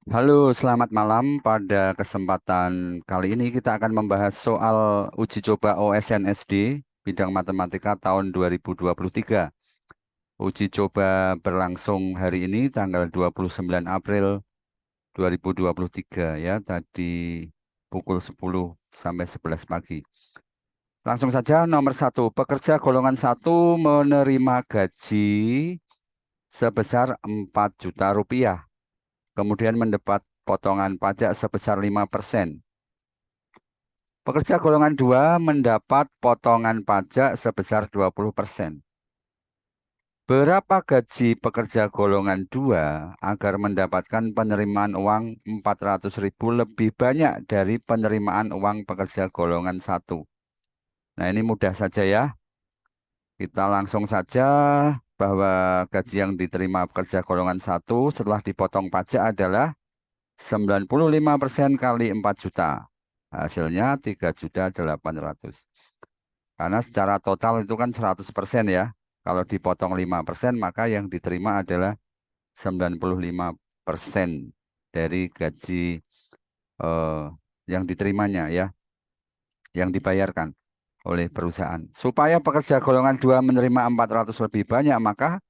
Halo, selamat malam. Pada kesempatan kali ini kita akan membahas soal uji coba OSN-SD bidang matematika tahun 2023. Uji coba berlangsung hari ini tanggal 29 April 2023 ya, tadi pukul 10 sampai 11 pagi. Langsung saja nomor satu, pekerja golongan satu menerima gaji sebesar 4 juta rupiah, kemudian mendapat potongan pajak sebesar 5%. Pekerja golongan 2 mendapat potongan pajak sebesar 20%. Berapa gaji pekerja golongan 2 agar mendapatkan penerimaan uang 400.000 lebih banyak dari penerimaan uang pekerja golongan satu? Nah, ini mudah saja ya. Kita langsung saja bahwa gaji yang diterima pekerja golongan satu setelah dipotong pajak adalah 95% kali 4 juta. Hasilnya 3.800.000. Karena secara total itu kan 100% ya. Kalau dipotong 5%, maka yang diterima adalah 95% dari gaji eh, yang diterimanya ya, yang dibayarkan oleh perusahaan. Supaya pekerja golongan 2 menerima 400 lebih banyak, maka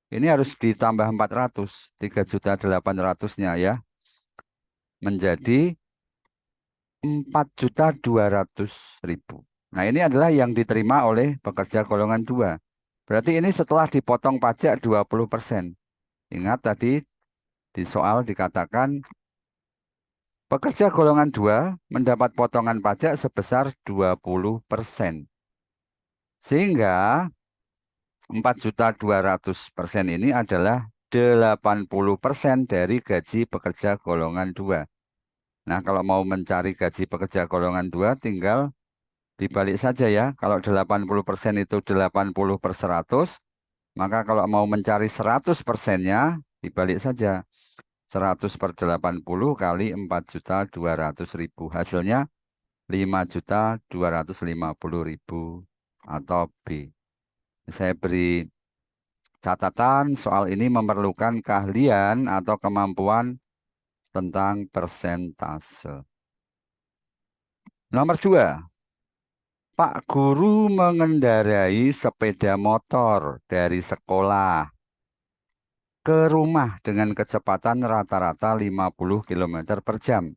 ini harus ditambah 400, 3.800-nya ya, menjadi 4.200.000. Nah, ini adalah yang diterima oleh pekerja golongan 2. Berarti ini setelah dipotong pajak 20%. Ingat tadi di soal dikatakan pekerja golongan 2 mendapat potongan pajak sebesar 20%. Sehingga 4.200.000 ini adalah 80% dari gaji pekerja golongan 2. Nah, kalau mau mencari gaji pekerja golongan 2 tinggal dibalik saja ya. Kalau 80% itu 80 per 100, maka kalau mau mencari 100%-nya, dibalik saja. 100 per 80 kali 4.200.000. Hasilnya 5.250.000 atau B. Saya beri catatan soal ini memerlukan keahlian atau kemampuan tentang persentase. Nomor 2. Pak Guru mengendarai sepeda motor dari sekolah ke rumah dengan kecepatan rata-rata 50 kilometer per jam.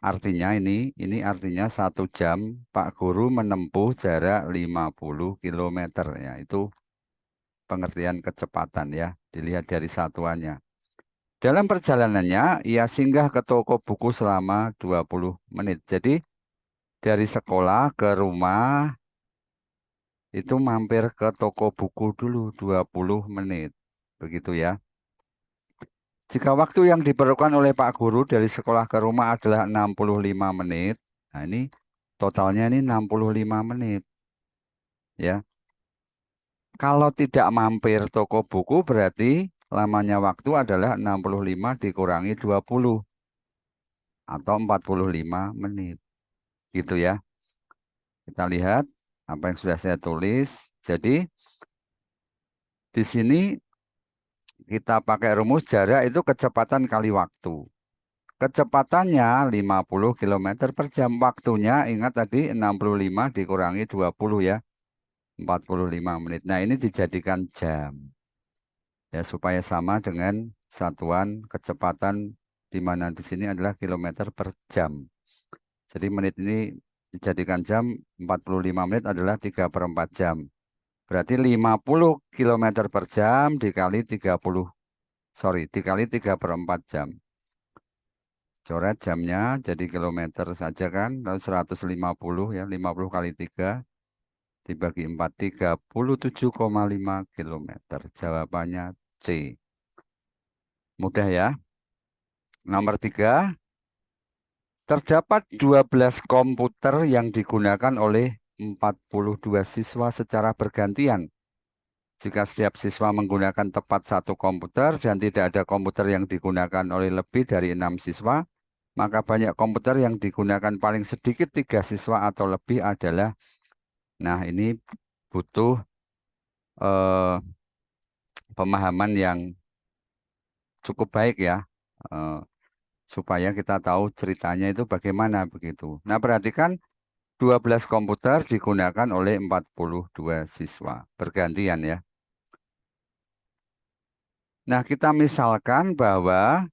Artinya ini artinya 1 jam Pak Guru menempuh jarak 50 kilometer. Ya, itu pengertian kecepatan ya, dilihat dari satuannya. Dalam perjalanannya, ia singgah ke toko buku selama 20 menit. Jadi, dari sekolah ke rumah itu mampir ke toko buku dulu 20 menit. Begitu ya. Jika waktu yang diperlukan oleh Pak Guru dari sekolah ke rumah adalah 65 menit, nah ini totalnya ini 65 menit. Ya, kalau tidak mampir toko buku berarti lamanya waktu adalah 65 dikurangi 20 atau 45 menit. Gitu ya. Kita lihat apa yang sudah saya tulis. Jadi di sini kita pakai rumus jarak itu kecepatan kali waktu. Kecepatannya 50 kilometer per jam. Waktunya ingat tadi 65 dikurangi 20 ya. 45 menit. Nah, ini dijadikan jam. Ya, supaya sama dengan satuan kecepatan di mana di sini adalah kilometer per jam. Jadi menit ini dijadikan jam, 45 menit adalah 3 per 4 jam. Berarti 50 kilometer per jam dikali 30, sorry, dikali 3 per 4 jam. Coret jamnya jadi kilometer saja kan, lalu 150 ya, 50 kali 3 dibagi 4, 37,5 kilometer. Jawabannya C. Mudah ya. Nomor 3, terdapat 12 komputer yang digunakan oleh 42 siswa secara bergantian. Jika setiap siswa menggunakan tepat satu komputer dan tidak ada komputer yang digunakan oleh lebih dari 6 siswa, maka banyak komputer yang digunakan paling sedikit 3 siswa atau lebih adalah, nah ini butuh eh, pemahaman yang cukup baik ya. eh, supaya kita tahu ceritanya itu bagaimana begitu. Nah, perhatikan 12 komputer digunakan oleh 42 siswa. Bergantian ya. Nah, kita misalkan bahwa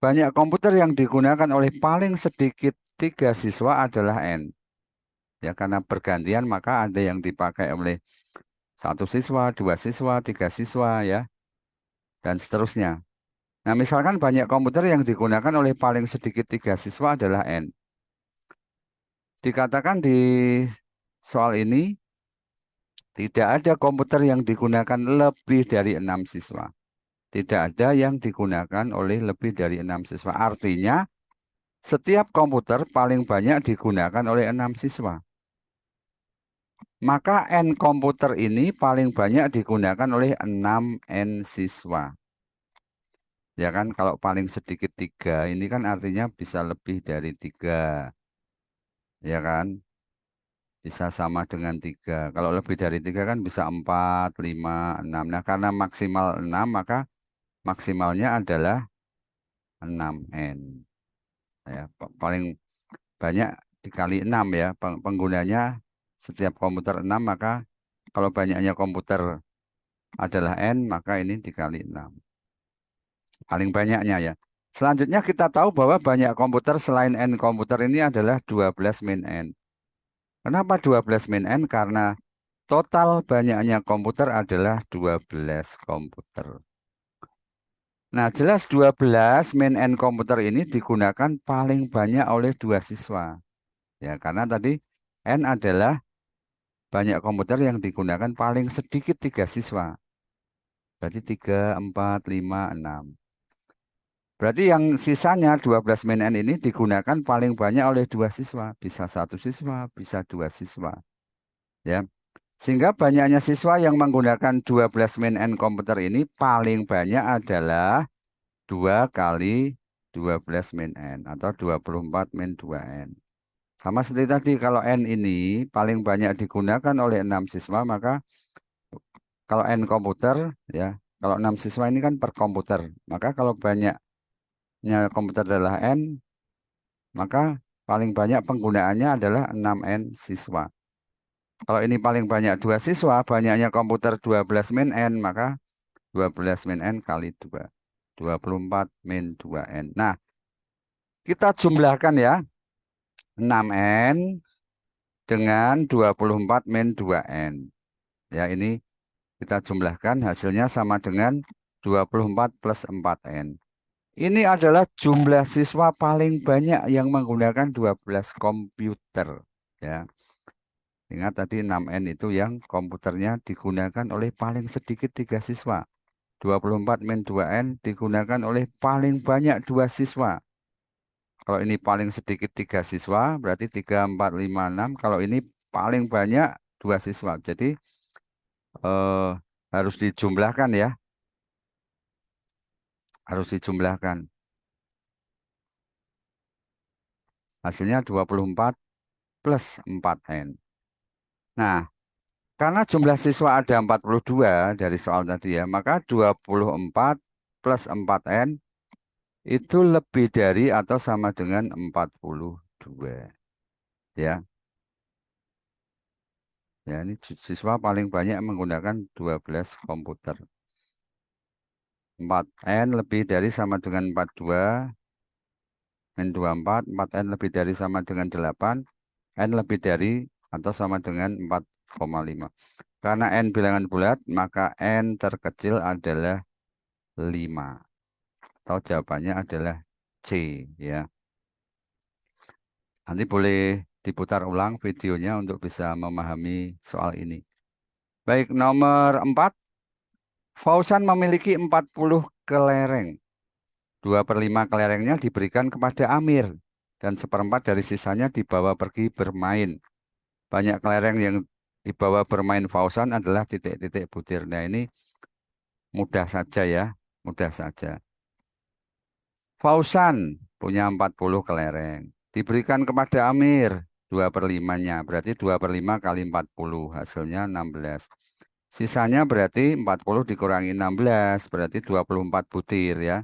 banyak komputer yang digunakan oleh paling sedikit 3 siswa adalah N. Ya, karena bergantian maka ada yang dipakai oleh 1 siswa, 2 siswa, 3 siswa ya, dan seterusnya. Nah, misalkan banyak komputer yang digunakan oleh paling sedikit 3 siswa adalah N. Dikatakan di soal ini, tidak ada komputer yang digunakan lebih dari 6 siswa. Tidak ada yang digunakan oleh lebih dari 6 siswa. Artinya, setiap komputer paling banyak digunakan oleh 6 siswa. Maka N komputer ini paling banyak digunakan oleh 6N siswa. Ya kan, kalau paling sedikit 3, ini kan artinya bisa lebih dari 3. Ya kan, bisa sama dengan 3. Kalau lebih dari 3 kan bisa 4, 5, 6. Nah, karena maksimal 6, maka maksimalnya adalah 6N. Ya, paling banyak dikali 6 ya. Penggunanya setiap komputer 6, maka kalau banyaknya komputer adalah N, maka ini dikali 6. Paling banyaknya ya. Selanjutnya kita tahu bahwa banyak komputer selain N komputer ini adalah 12 min N. Kenapa 12 min N? Karena total banyaknya komputer adalah 12 komputer. Nah, jelas 12 min N komputer ini digunakan paling banyak oleh 2 siswa. Ya, karena tadi N adalah banyak komputer yang digunakan paling sedikit 3 siswa. Berarti 3, 4, 5, 6. Berarti yang sisanya 12 min N ini digunakan paling banyak oleh 2 siswa. Bisa 1 siswa, bisa 2 siswa. Ya. Sehingga banyaknya siswa yang menggunakan 12 min N komputer ini paling banyak adalah 2 kali 12 min N atau 24 min 2N. Sama seperti tadi, kalau N ini paling banyak digunakan oleh 6 siswa, maka kalau N komputer, ya, kalau 6 siswa ini kan per komputer. Maka kalau banyaknya komputer adalah N, maka paling banyak penggunaannya adalah 6N siswa. Kalau ini paling banyak 2 siswa, banyaknya komputer 12 min N, maka 12 min N kali 2. 24 min 2N. Nah, kita jumlahkan ya. 6N dengan 24 min 2N. Ya, ini kita jumlahkan hasilnya sama dengan 24 plus 4N. Ini adalah jumlah siswa paling banyak yang menggunakan 12 komputer. Ya. Ingat tadi 6N itu yang komputernya digunakan oleh paling sedikit 3 siswa. 24 min 2N digunakan oleh paling banyak 2 siswa. Kalau ini paling sedikit 3 siswa, berarti 3, 4, 5, 6. Kalau ini paling banyak 2 siswa. Jadi eh, harus dijumlahkan ya. Harus dijumlahkan. Hasilnya 24 plus 4N. Nah, karena jumlah siswa ada 42 dari soal tadi ya, maka 24 plus 4N itu lebih dari atau sama dengan 42. Ya, ya ini siswa paling banyak menggunakan 12 komputer. 4N lebih dari sama dengan 42 min 24, 4N lebih dari sama dengan 8, N lebih dari atau sama dengan 4,5. Karena N bilangan bulat, maka N terkecil adalah 5. Atau jawabannya adalah C ya. Nanti boleh diputar ulang videonya untuk bisa memahami soal ini. Baik, nomor 4. Fauzan memiliki 40 kelereng. 2/5 kelerengnya diberikan kepada Amir. Dan seperempat dari sisanya dibawa pergi bermain. Banyak kelereng yang dibawa bermain Fauzan adalah titik-titik butir. Nah, ini mudah saja ya. Mudah saja. Fauzan punya 40 kelereng. Diberikan kepada Amir 2/5-nya. Berarti 2/5 kali 40. Hasilnya 16. Sisanya berarti 40 dikurangi 16. Berarti 24 butir ya.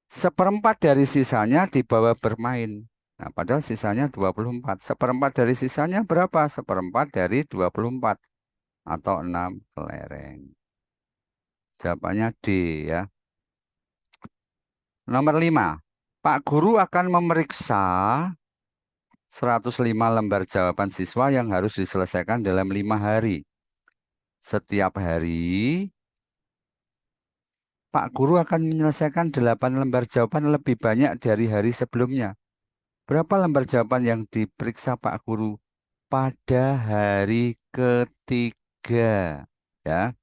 Seperempat dari sisanya dibawa bermain. Nah, padahal sisanya 24. Seperempat dari sisanya berapa? Seperempat dari 24 atau 6 kelereng. Jawabannya D ya. Nomor 5. Pak Guru akan memeriksa 105 lembar jawaban siswa yang harus diselesaikan dalam 5 hari. Setiap hari, Pak Guru akan menyelesaikan 8 lembar jawaban lebih banyak dari hari sebelumnya. Berapa lembar jawaban yang diperiksa Pak Guru pada hari ketiga? Ya,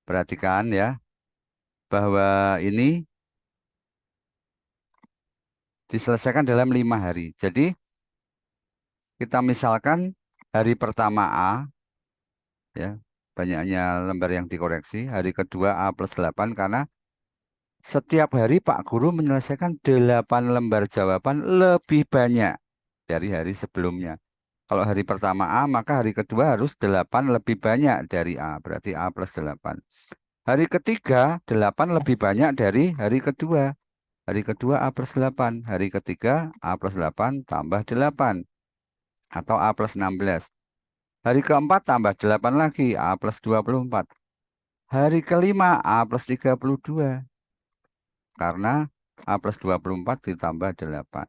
perhatikan ya, bahwa ini diselesaikan dalam 5 hari. Jadi, kita misalkan hari pertama A, ya, banyaknya lembar yang dikoreksi. Hari kedua A plus 8 karena setiap hari Pak Guru menyelesaikan 8 lembar jawaban lebih banyak dari hari sebelumnya. Kalau hari pertama A, maka hari kedua harus 8 lebih banyak dari A. Berarti A plus 8. Hari ketiga, 8 lebih banyak dari hari kedua. Hari kedua A plus 8. Hari ketiga A plus 8 tambah 8. Atau A plus 16. Hari keempat tambah 8 lagi, A plus 24. Hari kelima A plus 32. Karena A plus 24 ditambah 8.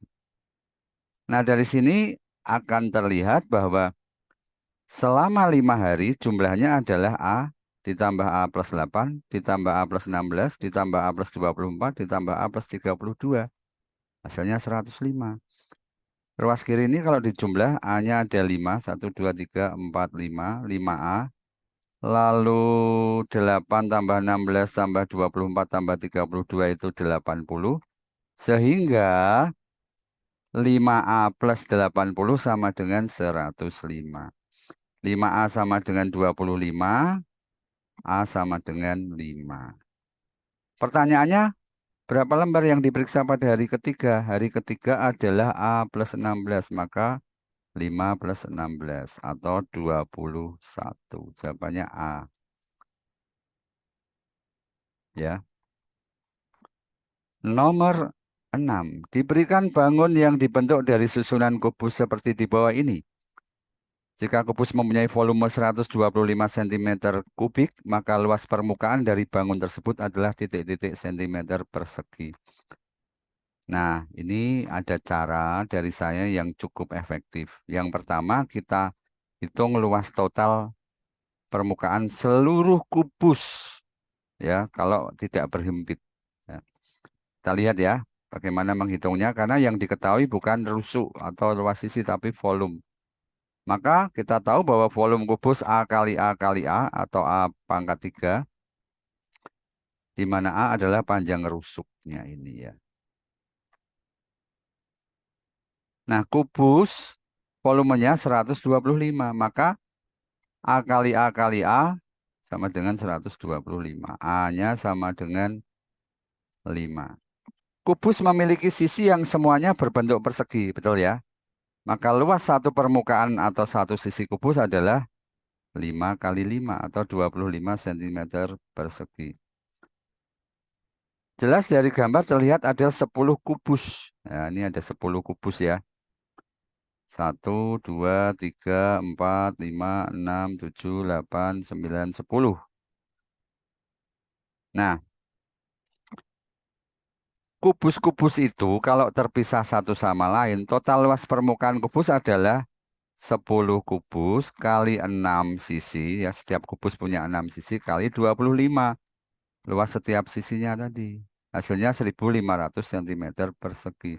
Nah, dari sini akan terlihat bahwa selama 5 hari jumlahnya adalah A ditambah A plus 8, ditambah A plus 16, ditambah A plus 24, ditambah A plus 32. Hasilnya 105. Ruas kiri ini kalau dijumlah A-nya ada 5, 1, 2, 3, 4, 5, 5A. Lalu 8 tambah 16 tambah 24 tambah 32 itu 80. Sehingga 5A plus 80 sama dengan 105. 5A sama dengan 25, A sama dengan 5. Pertanyaannya, berapa lembar yang diperiksa pada hari ketiga? Hari ketiga adalah A plus 16, maka 5 plus 16 atau 21. Jawabannya A. Ya. Nomor 6. Diberikan bangun yang dibentuk dari susunan kubus seperti di bawah ini. Jika kubus mempunyai volume 125 cm kubik, maka luas permukaan dari bangun tersebut adalah titik-titik cm persegi. Nah, ini ada cara dari saya yang cukup efektif. Yang pertama, kita hitung luas total permukaan seluruh kubus. Ya, kalau tidak berhimpit. Ya. Kita lihat ya, bagaimana menghitungnya. Karena yang diketahui bukan rusuk atau luas sisi, tapi volume. Maka kita tahu bahwa volume kubus A kali A kali A atau A pangkat 3, di mana A adalah panjang rusuknya ini ya. Nah, kubus volumenya 125, maka A kali A kali A sama dengan 125. A-nya sama dengan 5. Kubus memiliki sisi yang semuanya berbentuk persegi, betul ya? Maka luas satu permukaan atau satu sisi kubus adalah 5 kali 5 atau 25 cm persegi. Jelas dari gambar terlihat ada 10 kubus. Nah, ini ada 10 kubus ya. 1, 2, 3, 4, 5, 6, 7, 8, 9, 10. Nah, kubus-kubus itu kalau terpisah satu sama lain, total luas permukaan kubus adalah 10 kubus kali 6 sisi. Ya, setiap kubus punya 6 sisi kali 25. Luas setiap sisinya tadi. Hasilnya 1.500 cm persegi.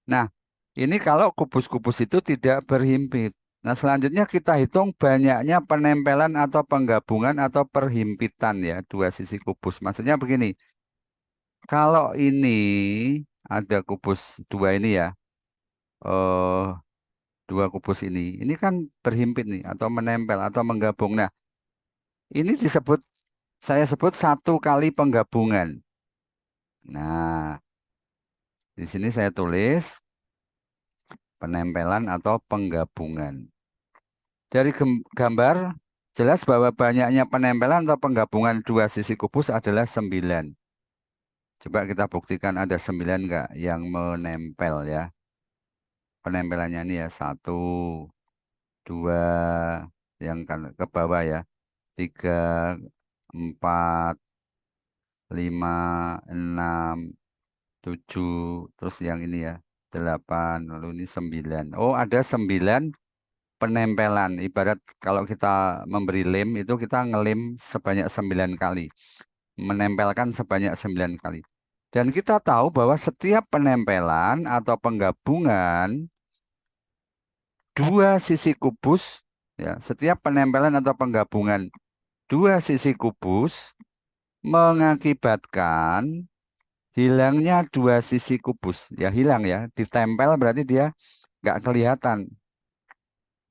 Nah, ini kalau kubus-kubus itu tidak berhimpit. Nah, selanjutnya kita hitung banyaknya penempelan atau penggabungan atau perhimpitan ya, dua sisi kubus. Maksudnya begini, kalau ini ada kubus dua ini ya, eh dua kubus ini kan berhimpit nih, atau menempel atau menggabung. Nah, ini disebut, saya sebut satu kali penggabungan. Nah, di sini saya tulis penempelan atau penggabungan. Dari gambar, jelas bahwa banyaknya penempelan atau penggabungan dua sisi kubus adalah 9. Coba kita buktikan ada 9 enggak yang menempel ya. Penempelannya ini ya, 1, 2, yang ke bawah ya. 3, 4, 5, 6, 7, terus yang ini ya, 8, lalu ini 9. Oh, ada 9 penempelan. Ibarat kalau kita memberi lem, itu kita ngelem sebanyak 9 kali. Menempelkan sebanyak 9 kali. Dan kita tahu bahwa setiap penempelan atau penggabungan dua sisi kubus, ya, setiap penempelan atau penggabungan dua sisi kubus mengakibatkan hilangnya dua sisi kubus. Ya hilang ya, ditempel berarti dia nggak kelihatan.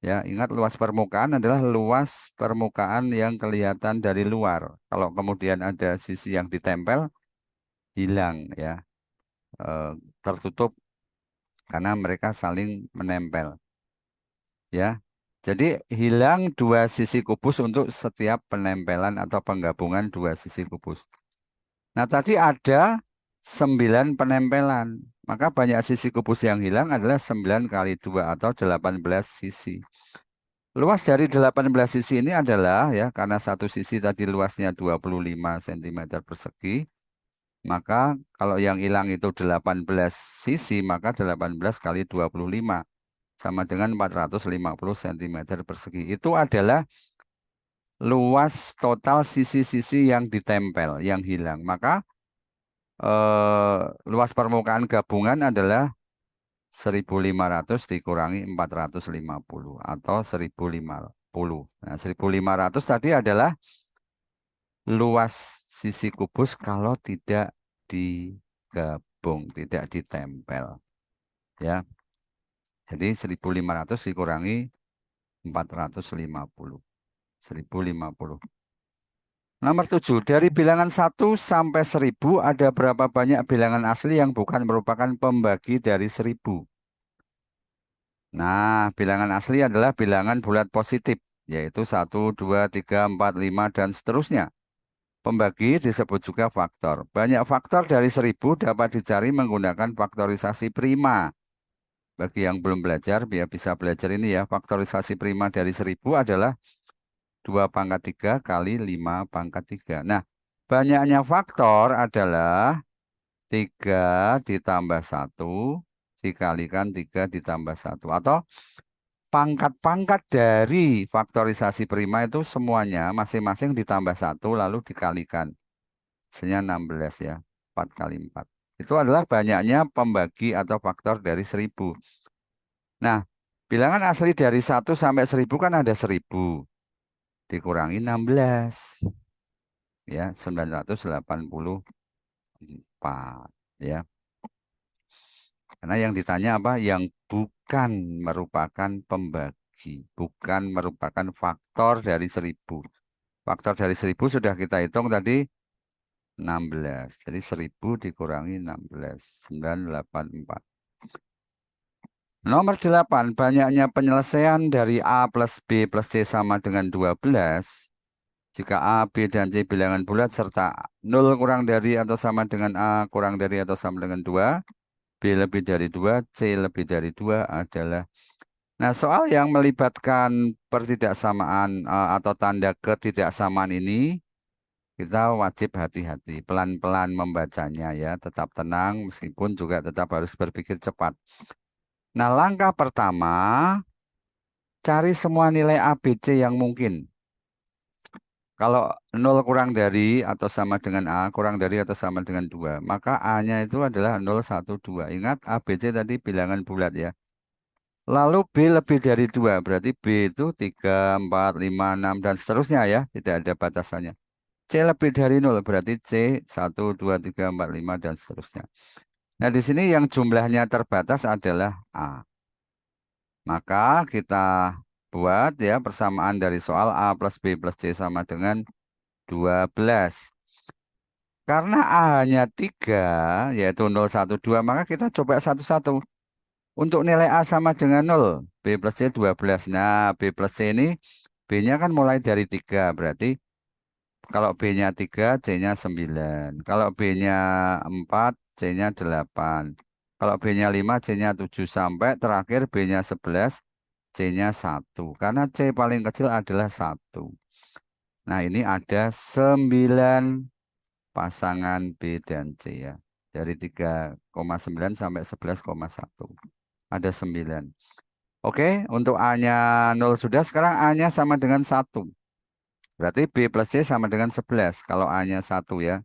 Ya, ingat luas permukaan adalah luas permukaan yang kelihatan dari luar. Kalau kemudian ada sisi yang ditempel, hilang ya, eh, tertutup karena mereka saling menempel. Ya, jadi hilang dua sisi kubus untuk setiap penempelan atau penggabungan dua sisi kubus. Nah, tadi ada 9 penempelan. Maka banyak sisi kubus yang hilang adalah 9 kali 2 atau 18 sisi. Luas dari 18 sisi ini adalah ya karena satu sisi tadi luasnya 25 cm persegi, maka kalau yang hilang itu 18 sisi, maka 18 kali 25 sama dengan 450 cm persegi. Itu adalah luas total sisi-sisi yang ditempel, yang hilang. Maka luas permukaan gabungan adalah 1.500 dikurangi 450 atau 1.050. Nah, 1.500 tadi adalah luas sisi kubus kalau tidak digabung, tidak ditempel. Ya, jadi 1.500 dikurangi 450. 1.050. Nomor 7, dari bilangan 1 sampai 1.000 ada berapa banyak bilangan asli yang bukan merupakan pembagi dari 1.000? Nah, bilangan asli adalah bilangan bulat positif, yaitu 1, 2, 3, 4, 5, dan seterusnya. Pembagi disebut juga faktor. Banyak faktor dari 1.000 dapat dicari menggunakan faktorisasi prima. Bagi yang belum belajar, biar bisa belajar ini ya. Faktorisasi prima dari 1.000 adalah 2 pangkat 3 kali 5 pangkat 3. Nah, banyaknya faktor adalah 3 ditambah 1 dikalikan 3 ditambah 1. Atau pangkat-pangkat dari faktorisasi prima itu semuanya masing-masing ditambah 1 lalu dikalikan. Hasilnya 16 ya, 4 kali 4. Itu adalah banyaknya pembagi atau faktor dari 1.000. Nah, bilangan asli dari 1 sampai 1.000 kan ada 1.000. Dikurangi 16. Ya, 984. Ya, karena yang ditanya apa? Yang bukan merupakan pembagi. Bukan merupakan faktor dari 1.000. Faktor dari 1.000 sudah kita hitung tadi 16. Jadi 1.000 dikurangi 16. 984. Nomor 8, banyaknya penyelesaian dari A plus B plus C sama dengan 12. Jika A, B, dan C bilangan bulat serta 0 kurang dari atau sama dengan A kurang dari atau sama dengan 2, B lebih dari 2, C lebih dari 2 adalah. Nah, soal yang melibatkan pertidaksamaan atau tanda ketidaksamaan ini, kita wajib hati-hati, pelan-pelan membacanya ya, tetap tenang meskipun juga tetap harus berpikir cepat. Nah, langkah pertama, cari semua nilai A, B, C yang mungkin. Kalau 0 kurang dari atau sama dengan A, kurang dari atau sama dengan 2, maka A-nya itu adalah 0, 1, 2. Ingat, A, B, C tadi bilangan bulat ya. Lalu B lebih dari 2, berarti B itu 3, 4, 5, 6, dan seterusnya ya, tidak ada batasannya. C lebih dari 0, berarti C 1, 2, 3, 4, 5, dan seterusnya. Nah, di sini yang jumlahnya terbatas adalah A. Maka kita buat ya persamaan dari soal A plus B plus C sama dengan 12. Karena A hanya 3, yaitu 0, 1, 2, maka kita coba satu-satu. Untuk nilai A sama dengan 0, B plus C 12. Nah, B plus C ini, B-nya kan mulai dari 3, berarti Kalau B-nya 3, C-nya 9. Kalau B-nya 4, C-nya 8. Kalau B-nya 5, C-nya 7. Sampai terakhir B-nya 11, C-nya 1. Karena C paling kecil adalah 1. Nah, ini ada 9 pasangan B dan C ya. Dari 3,9 sampai 11,1. Ada 9. Oke, untuk A-nya 0 sudah, sekarang A-nya sama dengan 1. Berarti B plus C sama dengan 11 kalau A-nya 1 ya.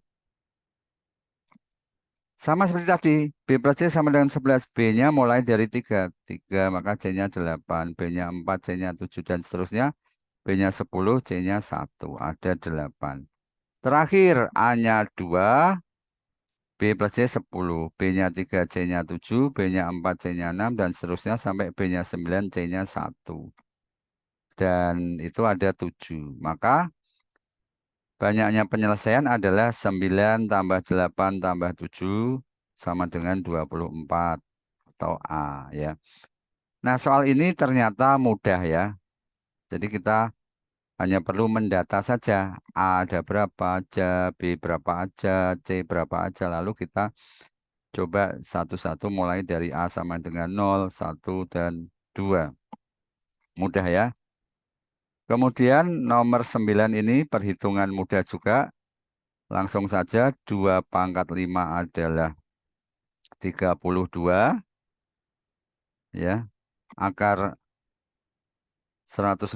Sama seperti tadi, B plus C sama dengan 11. B-nya mulai dari 3. 3 maka C-nya 8. B-nya 4, C-nya 7 dan seterusnya. B-nya 10, C-nya 1. Ada 8. Terakhir A-nya 2, B plus C 10. B-nya 3, C-nya 7. B-nya 4, C-nya 6 dan seterusnya sampai B-nya 9, C-nya 1. Dan itu ada 7. Maka banyaknya penyelesaian adalah 9 tambah 8 tambah 7 sama dengan 24 atau A ya. Nah, soal ini ternyata mudah ya. Jadi kita hanya perlu mendata saja. A ada berapa aja, B berapa aja, C berapa aja. Lalu kita coba satu-satu mulai dari A sama dengan 0, 1, dan 2. Mudah ya. Kemudian nomor 9 ini perhitungan mudah juga. Langsung saja 2 pangkat 5 adalah 32 ya. Akar 169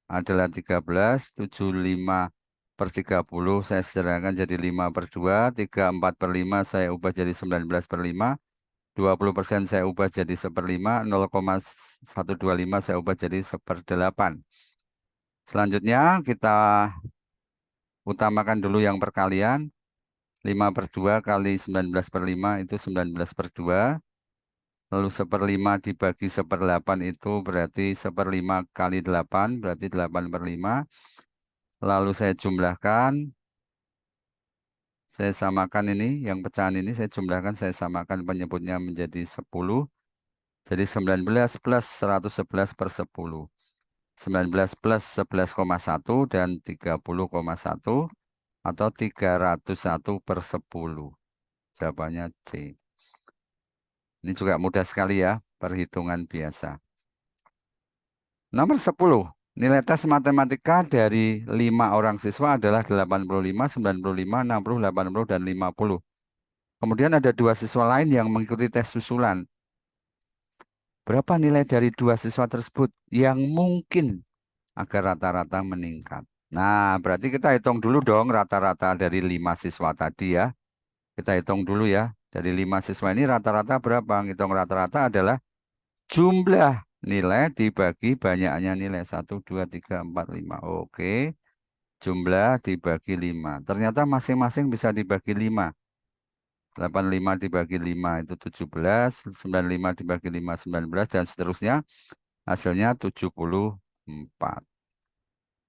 adalah 13, 75 per 30 saya sederhanakan jadi 5 per 2, 34 per 5 saya ubah jadi 19 per 5, 20% saya ubah jadi 1/5, 0,125 saya ubah jadi 1/8. Selanjutnya kita utamakan dulu yang perkalian. 5 per 2 kali 19 per 5 itu 19 per 2. Lalu 1/5 dibagi 1/8 itu berarti 1/5 kali 8, berarti 8 per 5. Lalu saya jumlahkan, saya samakan ini, yang pecahan ini saya jumlahkan, saya samakan penyebutnya menjadi 10. Jadi 19 plus 111 per 10. 19 plus 11,1 dan 30,1 atau 301 per 10. Jawabannya C. Ini juga mudah sekali ya, perhitungan biasa. Nomor 10. Nilai tes matematika dari 5 orang siswa adalah 85, 95, 60, 80, dan 50. Kemudian ada 2 siswa lain yang mengikuti tes susulan. Berapa nilai dari 2 siswa tersebut yang mungkin agar rata-rata meningkat? Nah, berarti kita hitung dulu dong rata-rata dari 5 siswa tadi ya. Kita hitung dulu ya. Dari 5 siswa ini rata-rata berapa? Hitung rata-rata adalah jumlah nilai dibagi banyaknya nilai. 1, 2, 3, 4, 5. Oke. Jumlah dibagi 5. Ternyata masing-masing bisa dibagi 5. 85 dibagi 5 itu 17. 95 dibagi 5, 19. Dan seterusnya. Hasilnya 74.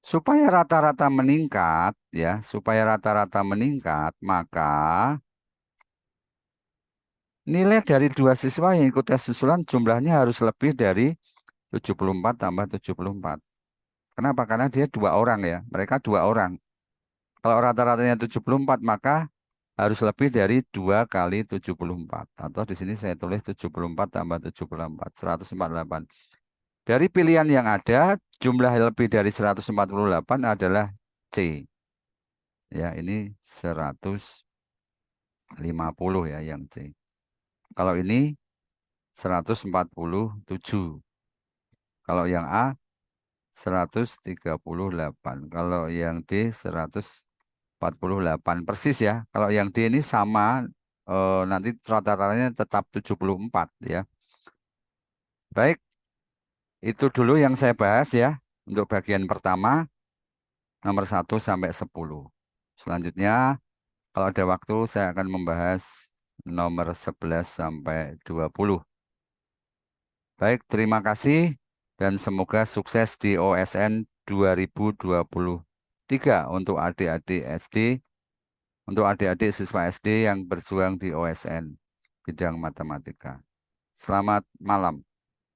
Supaya rata-rata meningkat, ya, supaya rata-rata meningkat, maka nilai dari 2 siswa yang ikut tes susulan jumlahnya harus lebih dari 74 tambah 74. Kenapa? Karena dia 2 orang ya. Mereka 2 orang. Kalau rata-ratanya 74, maka harus lebih dari 2 kali 74. Atau di sini saya tulis 74 tambah 74, 148. Dari pilihan yang ada, jumlah lebih dari 148 adalah C. Ya, ini 150 ya yang C. Kalau ini 147. Kalau yang A 138. Kalau yang D 148. Persis ya. Kalau yang D ini sama, nanti rata-ratanya tetap 74 ya. Baik, itu dulu yang saya bahas ya. Untuk bagian pertama, nomor 1 sampai 10. Selanjutnya, kalau ada waktu, saya akan membahas nomor 11 sampai 20. Baik, terima kasih dan semoga sukses di OSN 2023 untuk adik-adik SD, untuk adik-adik siswa SD yang berjuang di OSN bidang matematika. Selamat malam.